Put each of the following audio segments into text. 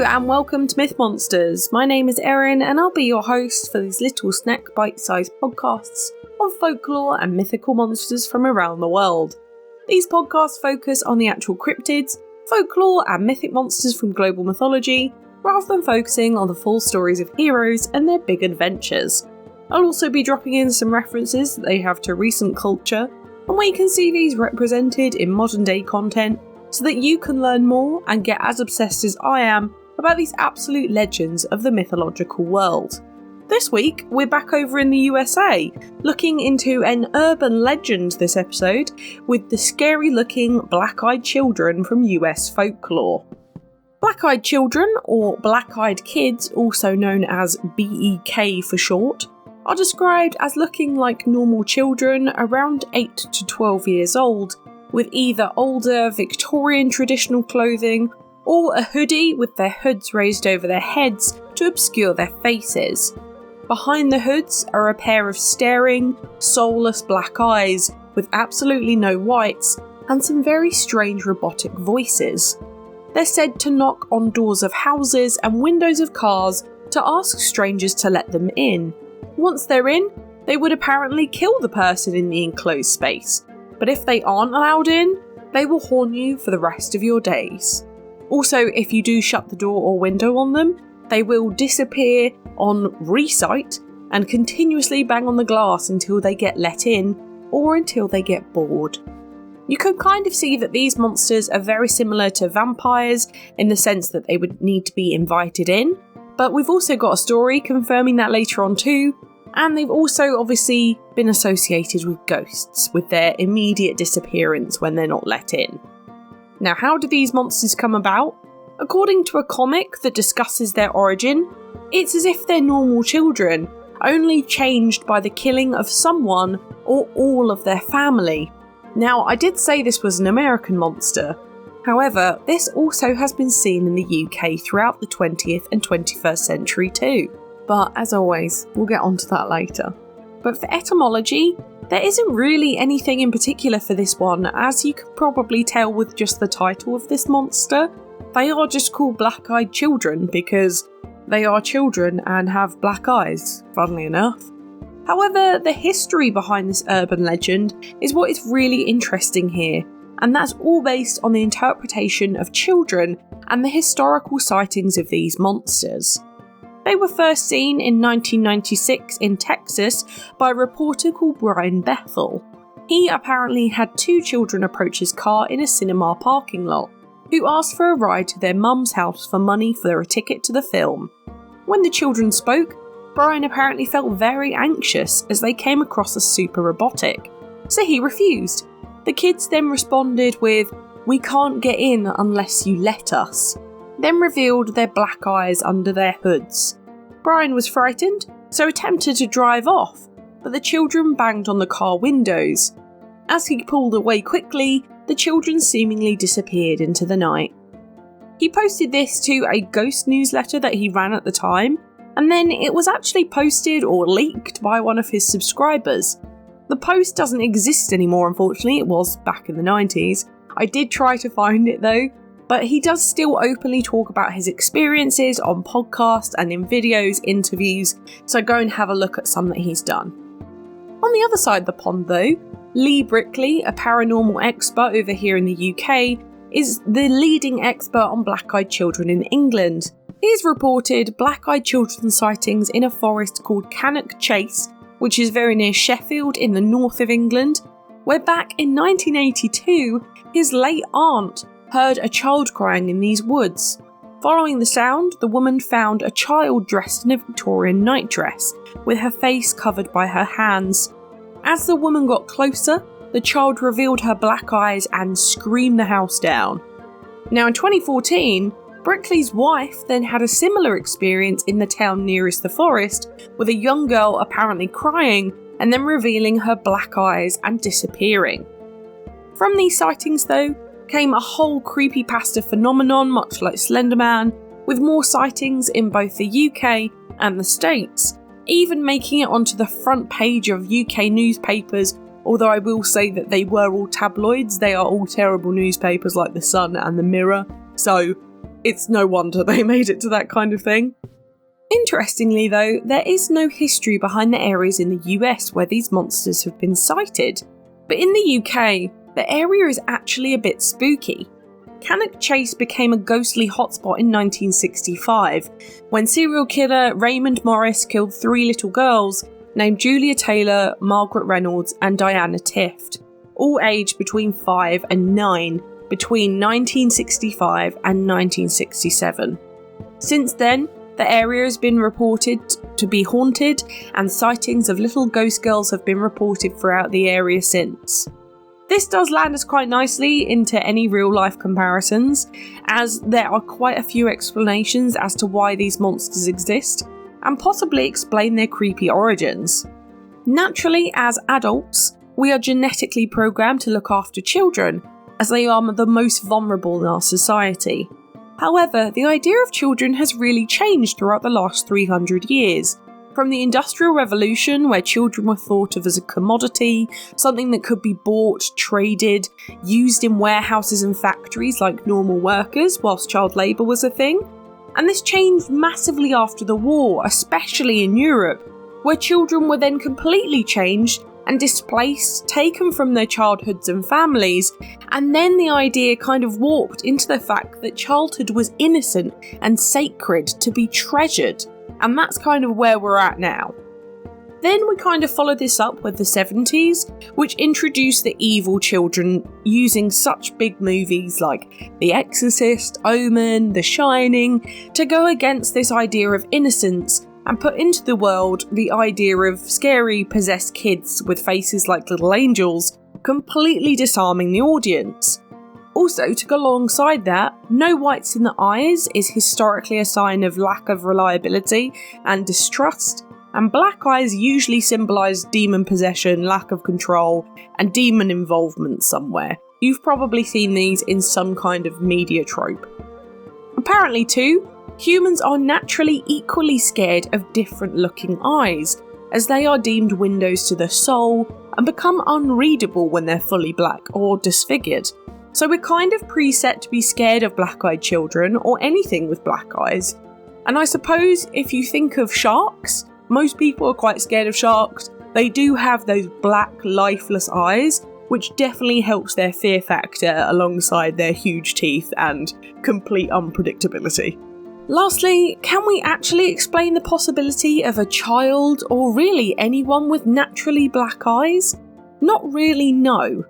and welcome to Myth Monsters. My name is Erin and I'll be your host for these little snack bite-sized podcasts on folklore and mythical monsters from around the world. These podcasts focus on the actual cryptids, folklore and mythic monsters from global mythology, rather than focusing on the full stories of heroes and their big adventures. I'll also be dropping in some references that they have to recent culture, and where you can see these represented in modern day content, so that you can learn more and get as obsessed as I am about these absolute legends of the mythological world. This week, we're back over in the USA, looking into an urban legend this episode with the scary looking black-eyed children from US folklore. Black-eyed children, or black-eyed kids, also known as BEK for short, are described as looking like normal children around 8 to 12 years old, with either older Victorian traditional clothing or a hoodie with their hoods raised over their heads to obscure their faces. Behind the hoods are a pair of staring, soulless black eyes with absolutely no whites and some very strange robotic voices. They're said to knock on doors of houses and windows of cars to ask strangers to let them in. Once they're in, they would apparently kill the person in the enclosed space. But if they aren't allowed in, they will haunt you for the rest of your days. Also, if you do shut the door or window on them, they will disappear on resight and continuously bang on the glass until they get let in or until they get bored. You can kind of see that these monsters are very similar to vampires in the sense that they would need to be invited in, but we've also got a story confirming that later on too. And they've also obviously been associated with ghosts, with their immediate disappearance when they're not let in. Now, how do these monsters come about? According to a comic that discusses their origin, it's as if they're normal children, only changed by the killing of someone or all of their family. Now, I did say this was an American monster. However, this also has been seen in the UK throughout the 20th and 21st century too. But as always, we'll get onto that later. But for etymology, there isn't really anything in particular for this one, as you can probably tell with just the title of this monster. They are just called black-eyed children because they are children and have black eyes, funnily enough. However, the history behind this urban legend is what is really interesting here, and that's all based on the interpretation of children and the historical sightings of these monsters. They were first seen in 1996 in Texas by a reporter called Brian Bethel. He apparently had two children approach his car in a cinema parking lot, who asked for a ride to their mum's house for money for a ticket to the film. When the children spoke, Brian apparently felt very anxious as they came across as super robotic, so he refused. The kids then responded with, "We can't get in unless you let us," then revealed their black eyes under their hoods. Brian was frightened, so attempted to drive off, but the children banged on the car windows. As he pulled away quickly, the children seemingly disappeared into the night. He posted this to a ghost newsletter that he ran at the time, and then it was actually posted or leaked by one of his subscribers. The post doesn't exist anymore, unfortunately. It was back in the 90s. I did try to find it though, but he does still openly talk about his experiences on podcasts and in videos, interviews, so go and have a look at some that he's done. On the other side of the pond though, Lee Brickley, a paranormal expert over here in the UK, is the leading expert on black-eyed children in England. He's reported black-eyed children sightings in a forest called Cannock Chase, which is very near Sheffield in the north of England, where back in 1982, his late aunt heard a child crying in these woods. Following the sound, the woman found a child dressed in a Victorian nightdress, with her face covered by her hands. As the woman got closer, the child revealed her black eyes and screamed the house down. Now in 2014, Brickley's wife then had a similar experience in the town nearest the forest, with a young girl apparently crying and then revealing her black eyes and disappearing. From these sightings though, came a whole creepypasta phenomenon much like Slenderman, with more sightings in both the UK and the States, even making it onto the front page of UK newspapers, although I will say that they were all tabloids. They are all terrible newspapers like The Sun and The Mirror, so it's no wonder they made it to that kind of thing. Interestingly though, there is no history behind the areas in the US where these monsters have been sighted. But in the UK, the area is actually a bit spooky. Cannock Chase became a ghostly hotspot in 1965, when serial killer Raymond Morris killed 3 little girls named Julia Taylor, Margaret Reynolds and Diana Tift, all aged between 5 and 9, between 1965 and 1967. Since then, the area has been reported to be haunted, and sightings of little ghost girls have been reported throughout the area since. This does land us quite nicely into any real-life comparisons, as there are quite a few explanations as to why these monsters exist, and possibly explain their creepy origins. Naturally, as adults, we are genetically programmed to look after children, as they are the most vulnerable in our society. However, the idea of children has really changed throughout the last 300 years. From the Industrial Revolution, where children were thought of as a commodity, something that could be bought, traded, used in warehouses and factories like normal workers, whilst child labour was a thing. And this changed massively after the war, especially in Europe, where children were then completely changed and displaced, taken from their childhoods and families, and then the idea kind of warped into the fact that childhood was innocent and sacred to be treasured. And that's kind of where we're at now. Then we kind of followed this up with the 70s, which introduced the evil children using such big movies like The Exorcist, Omen, The Shining, to go against this idea of innocence and put into the world the idea of scary, possessed kids with faces like little angels, completely disarming the audience. Also, to go alongside that, no whites in the eyes is historically a sign of lack of reliability and distrust, and black eyes usually symbolise demon possession, lack of control, and demon involvement somewhere. You've probably seen these in some kind of media trope. Apparently too, humans are naturally equally scared of different looking eyes, as they are deemed windows to the soul and become unreadable when they're fully black or disfigured. So we're kind of preset to be scared of black-eyed children or anything with black eyes. And I suppose if you think of sharks, most people are quite scared of sharks. They do have those black, lifeless eyes, which definitely helps their fear factor alongside their huge teeth and complete unpredictability. Lastly, can we actually explain the possibility of a child, or really anyone with naturally black eyes? Not really, no.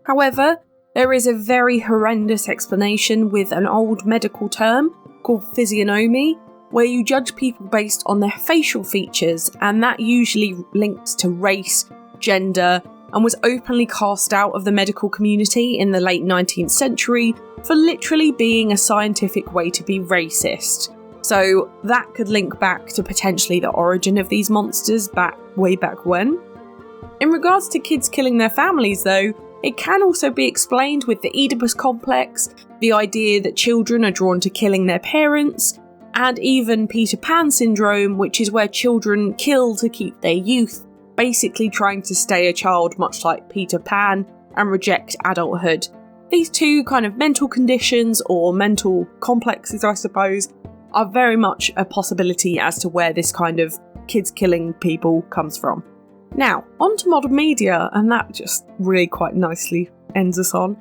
However, there is a very horrendous explanation with an old medical term called physiognomy, where you judge people based on their facial features, and that usually links to race, gender, and was openly cast out of the medical community in the late 19th century for literally being a scientific way to be racist. So that could link back to potentially the origin of these monsters way back when. In regards to kids killing their families though, it can also be explained with the Oedipus complex, the idea that children are drawn to killing their parents, and even Peter Pan syndrome, which is where children kill to keep their youth, basically trying to stay a child much like Peter Pan and reject adulthood. These two kind of mental conditions, or mental complexes I suppose, are very much a possibility as to where this kind of kids killing people comes from. Now, on to modern media, and that just really quite nicely ends us on.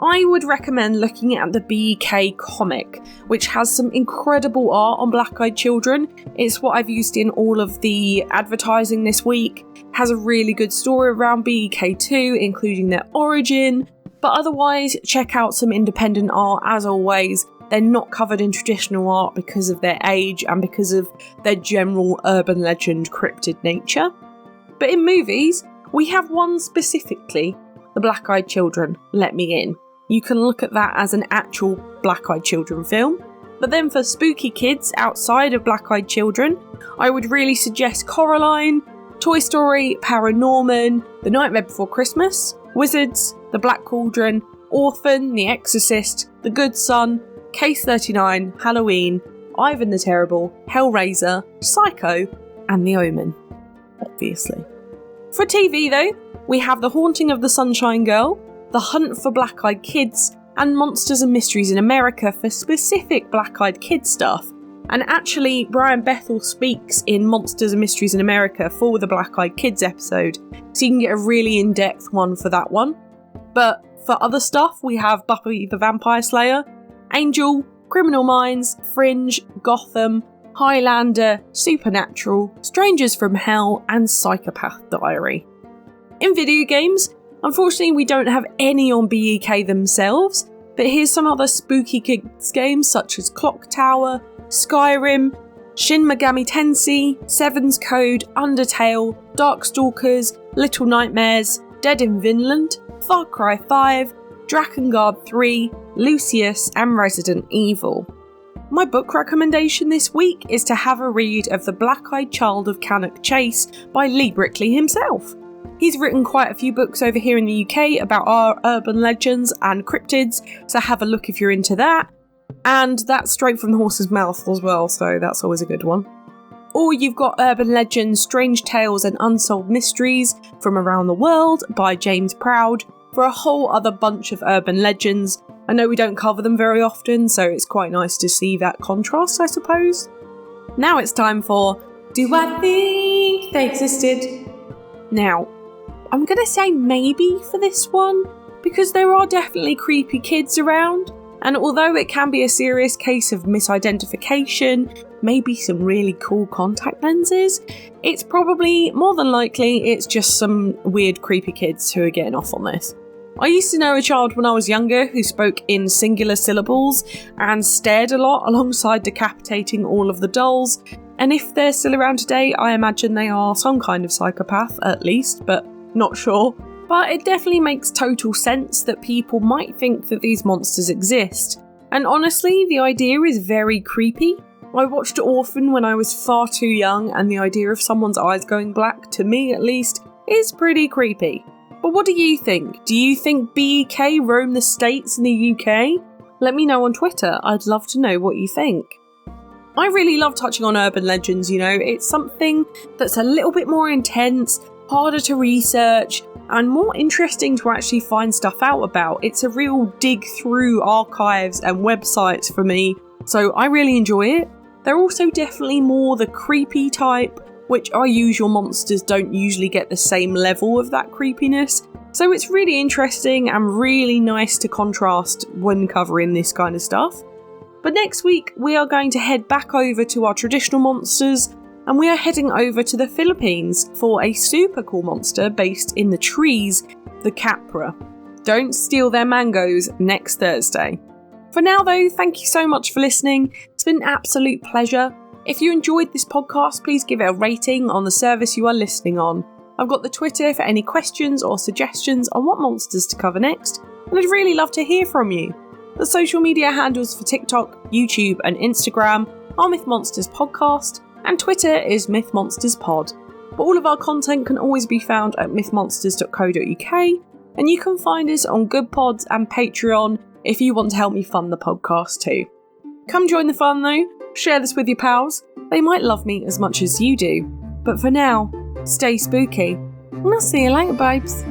I would recommend looking at the BK comic, which has some incredible art on black-eyed children. It's what I've used in all of the advertising this week. Has a really good story around BK2, including their origin, but otherwise check out some independent art as always. They're not covered in traditional art because of their age and because of their general urban legend cryptid nature. But in movies, we have one specifically, The Black-Eyed Children, Let Me In. You can look at that as an actual Black-Eyed Children film. But then for spooky kids outside of Black-Eyed Children, I would really suggest Coraline, Toy Story, Paranorman, The Nightmare Before Christmas, Wizards, The Black Cauldron, Orphan, The Exorcist, The Good Son, Case 39, Halloween, Ivan the Terrible, Hellraiser, Psycho, and The Omen. Obviously. For TV though, we have The Haunting of the Sunshine Girl, The Hunt for Black-Eyed Kids, and Monsters and Mysteries in America for specific Black-Eyed Kid stuff. And actually, Brian Bethel speaks in Monsters and Mysteries in America for the Black-Eyed Kids episode, so you can get a really in-depth one for that one. But for other stuff, we have Buffy the Vampire Slayer, Angel, Criminal Minds, Fringe, Gotham, Highlander, Supernatural, Strangers from Hell, and Psychopath Diary. In video games, unfortunately we don't have any on BEK themselves, but here's some other spooky kids games such as Clock Tower, Skyrim, Shin Megami Tensei, Seven's Code, Undertale, Darkstalkers, Little Nightmares, Dead in Vinland, Far Cry 5, Drakengard 3, Lucius, and Resident Evil. My book recommendation this week is to have a read of The Black-Eyed Child of Cannock Chase by Lee Brickley himself. He's written quite a few books over here in the UK about our urban legends and cryptids, so have a look if you're into that. And that's straight from the horse's mouth as well, so that's always a good one. Or you've got Urban Legends, Strange Tales and Unsolved Mysteries from Around the World by James Proud for a whole other bunch of urban legends. I know we don't cover them very often, so it's quite nice to see that contrast, I suppose. Now it's time for Do I Think They Existed? Now, I'm going to say maybe for this one, because there are definitely creepy kids around. And although it can be a serious case of misidentification, maybe some really cool contact lenses, it's probably, more than likely, it's just some weird creepy kids who are getting off on this. I used to know a child when I was younger who spoke in singular syllables and stared a lot alongside decapitating all of the dolls, and if they're still around today, I imagine they are some kind of psychopath at least, but not sure. But it definitely makes total sense that people might think that these monsters exist. And honestly, the idea is very creepy. I watched Orphan when I was far too young, and the idea of someone's eyes going black, to me at least, is pretty creepy. But what do you think? Do you think BEK roam the States and the UK? Let me know on Twitter, I'd love to know what you think. I really love touching on urban legends, you know, it's something that's a little bit more intense, harder to research, and more interesting to actually find stuff out about. It's a real dig through archives and websites for me, so I really enjoy it. They're also definitely more the creepy type, which our usual monsters don't usually get the same level of that creepiness. So it's really interesting and really nice to contrast when covering this kind of stuff. But next week we are going to head back over to our traditional monsters, and we are heading over to the Philippines for a super cool monster based in the trees, the Capra. Don't steal their mangoes next Thursday. For now though, thank you so much for listening. It's been an absolute pleasure. If you enjoyed this podcast, please give it a rating on the service you are listening on. I've got the Twitter for any questions or suggestions on what monsters to cover next, and I'd really love to hear from you. The social media handles for TikTok, YouTube and Instagram are Myth Monsters Podcast, and Twitter is Myth Monsters Pod. But all of our content can always be found at mythmonsters.co.uk, and you can find us on Good Pods and Patreon if you want to help me fund the podcast too. Come join the fun though, share this with your pals, they might love me as much as you do. But for now, stay spooky, and I'll see you later, babes.